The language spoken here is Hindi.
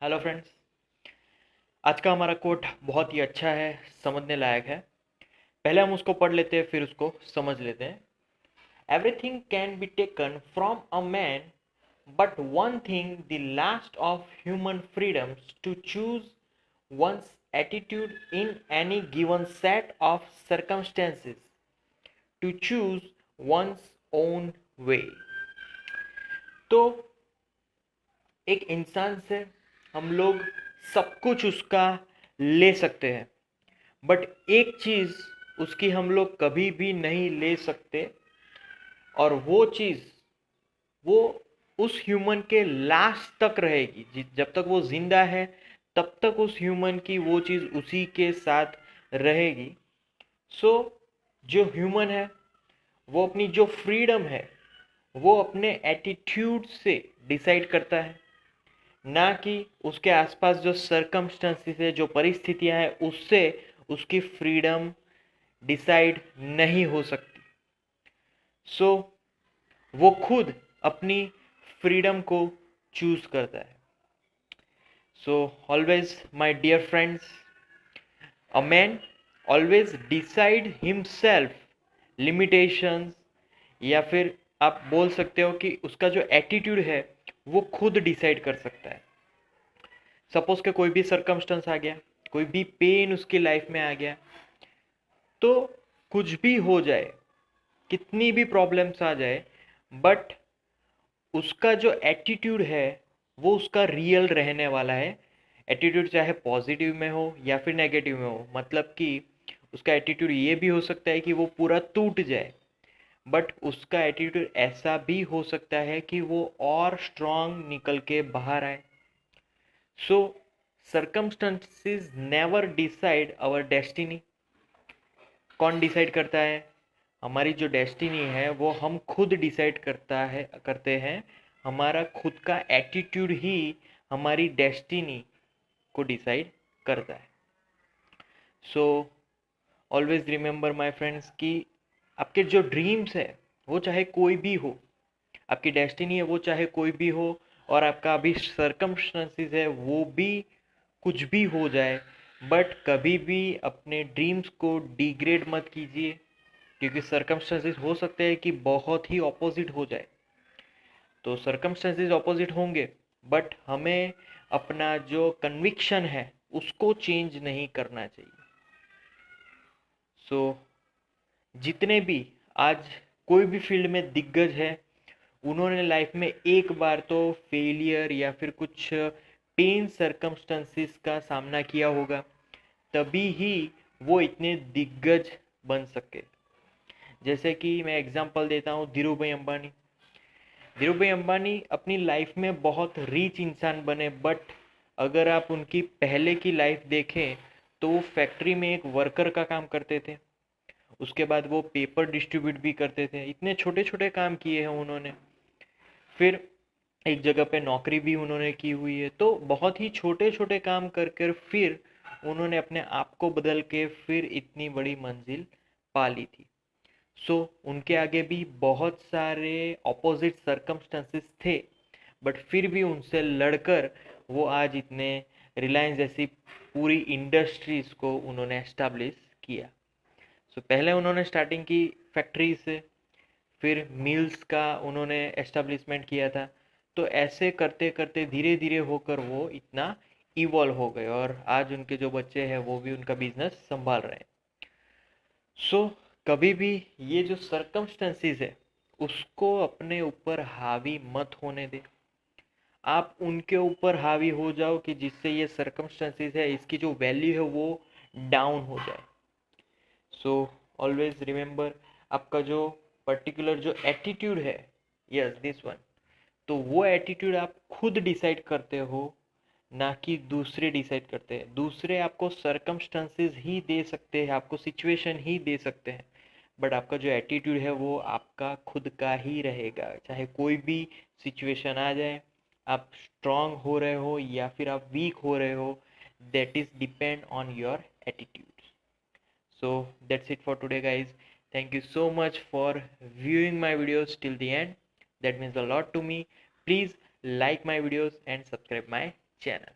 Hello friends. आज का हमारा कोट बहुत ही अच्छा है, समझने लायक है। पहले हम उसको पढ़ लेते हैं, फिर उसको समझ लेते हैं। Everything can be taken from a man, but one thing the last of human freedoms to choose one's attitude in any given set of circumstances, to choose one's own way। तो एक इंसान से हम लोग सब कुछ उसका ले सकते हैं, बट एक चीज़ उसकी हम लोग कभी भी नहीं ले सकते, और वो चीज़ वो उस ह्यूमन के लास्ट तक रहेगी। जब तक वो जिंदा है तब तक उस ह्यूमन की वो चीज़ उसी के साथ रहेगी। सो जो ह्यूमन है वो अपनी जो फ्रीडम है वो अपने एटीट्यूड से डिसाइड करता है, ना कि उसके आसपास जो सरकमस्टेंसेस है, जो परिस्थितियां हैं, उससे उसकी फ्रीडम डिसाइड नहीं हो सकती। सो वो खुद अपनी फ्रीडम को चूज करता है। So always my dear friends, a man always decide himself limitations, या फिर आप बोल सकते हो कि उसका जो एटीट्यूड है वो खुद डिसाइड कर सकता है। सपोज के कोई भी सरकमस्टेंस आ गया, कोई भी पेन उसकी लाइफ में आ गया, तो कुछ भी हो जाए, कितनी भी प्रॉब्लम्स आ जाए, बट उसका जो एटीट्यूड है वो उसका रियल रहने वाला है। एटीट्यूड चाहे पॉजिटिव में हो या फिर नेगेटिव में हो, मतलब कि उसका एटीट्यूड ये भी हो सकता है कि वो पूरा टूट जाए, बट उसका एटीट्यूड ऐसा भी हो सकता है कि वो और स्ट्रांग निकल के बाहर आए। So circumstances never decide our destiny. कौन डिसाइड करता है? हमारी जो डेस्टिनी है वो हम खुद डिसाइड करते हैं। हमारा खुद का एटीट्यूड ही हमारी डेस्टिनी को डिसाइड करता है। So always remember my friends कि आपके जो ड्रीम्स है वो चाहे कोई भी हो, आपकी डेस्टिनी है वो चाहे कोई भी हो, और आपका अभी सरकमस्टेंसेस है वो भी कुछ भी हो जाए, बट कभी भी अपने ड्रीम्स को डिग्रेड मत कीजिए, क्योंकि सरकमस्टेंसेस हो सकते हैं कि बहुत ही ऑपोजिट हो जाए। तो सरकमस्टेंसेस ऑपोजिट होंगे, बट हमें अपना जो कन्विक्शन है उसको चेंज नहीं करना चाहिए। सो जितने भी आज कोई भी फील्ड में दिग्गज है, उन्होंने लाइफ में एक बार तो फेलियर या फिर कुछ पेन सरकमस्टेंसेस का सामना किया होगा, तभी ही वो इतने दिग्गज बन सके। जैसे कि मैं एग्जांपल देता हूँ, धीरू भाई अंबानी। धीरू भाई अंबानी अपनी लाइफ में बहुत रिच इंसान बने, बट अगर आप उनकी पहले की लाइफ देखें तो वो फैक्ट्री में एक वर्कर का काम करते थे। उसके बाद वो पेपर डिस्ट्रीब्यूट भी करते थे। इतने छोटे छोटे काम किए हैं उन्होंने। फिर एक जगह पे नौकरी भी उन्होंने की हुई है। तो बहुत ही छोटे छोटे काम कर कर फिर उन्होंने अपने आप को बदल के फिर इतनी बड़ी मंजिल पा ली थी। सो उनके आगे भी बहुत सारे ऑपोजिट सरकमस्टेंसेस थे, बट फिर भी उनसे लड़कर वो आज इतने रिलायंस जैसी पूरी इंडस्ट्रीज को उन्होंने एस्टाब्लिश किया। सो पहले उन्होंने स्टार्टिंग की फैक्ट्री से, फिर मिल्स का उन्होंने एस्टाब्लिशमेंट किया था। तो ऐसे करते करते धीरे धीरे होकर वो इतना इवॉल्व हो गए, और आज उनके जो बच्चे हैं वो भी उनका बिजनेस संभाल रहे हैं। सो कभी भी ये जो सरकमस्टेंसेस है उसको अपने ऊपर हावी मत होने दे। आप उनके ऊपर हावी हो जाओ कि जिससे ये सरकमस्टेंसेस है इसकी जो वैल्यू है वो डाउन हो जाए। सो ऑलवेज रिमेंबर, आपका जो पर्टिकुलर जो एटीट्यूड है, यस दिस वन, तो वो एटीट्यूड आप खुद डिसाइड करते हो, ना कि दूसरे डिसाइड करते हैं। दूसरे आपको सरकमस्टेंसेस ही दे सकते हैं, आपको सिचुएशन ही दे सकते हैं, बट आपका जो एटीट्यूड है वो आपका खुद का ही रहेगा। चाहे कोई भी सिचुएशन आ जाए, आप स्ट्रांग हो रहे हो या फिर आप वीक हो रहे हो, that is depend on your attitude. So that's it for today, guys. Thank you so much for viewing my videos till the end. That means a lot to me. Please like my videos and subscribe my channel.